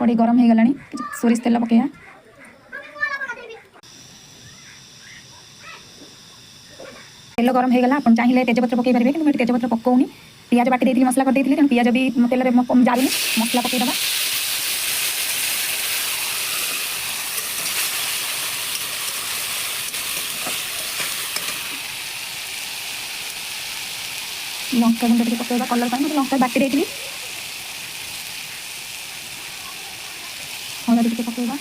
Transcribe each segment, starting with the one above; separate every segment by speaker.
Speaker 1: कड़े गरम हो गलानी सोरिष तेल पकेया तेल गरम हो गला आप चाहिए तेजपत्र पकई पारे कि तेजपत्र पकाउनी पियाज बाटी देती मसला कर देती तेणु पियाज भी तेल जालुनी मसला पकईदबा लंका गुंड टे पकईबा कलर मतलब लंका बाटी देती हलदी टे पकईबा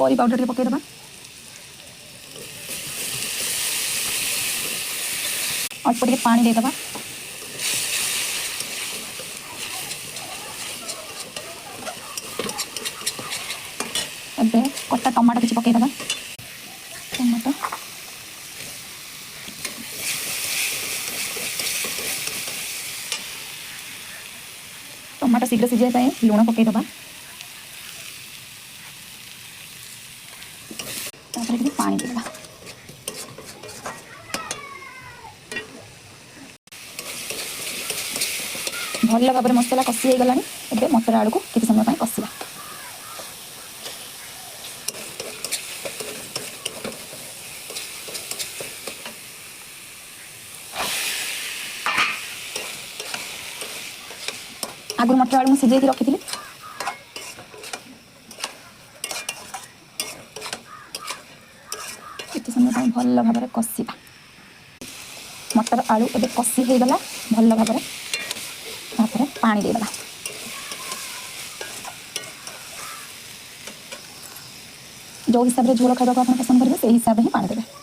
Speaker 1: करी पाउडर टे पकईदबा अल्प टे पानी देदबा एबे कटा टमाटो किसी पकईदबा टमाटो टमाटो शीघ्र सीझे लुण पकईदबा पानी देदबा भल भाव मसला कषि हो गलानी एबे मटर आलू को किसी समय कषिबा आगुर मटर आलू मुझे सिझे रखी किसी समय भल भाव कषिबा मटर आलू एबे कषि हो गला भल भाव पानी देदबा जो हिसाब से झोल खावा आप पसंद करेंगे से हिसाब से ही पानी देवे।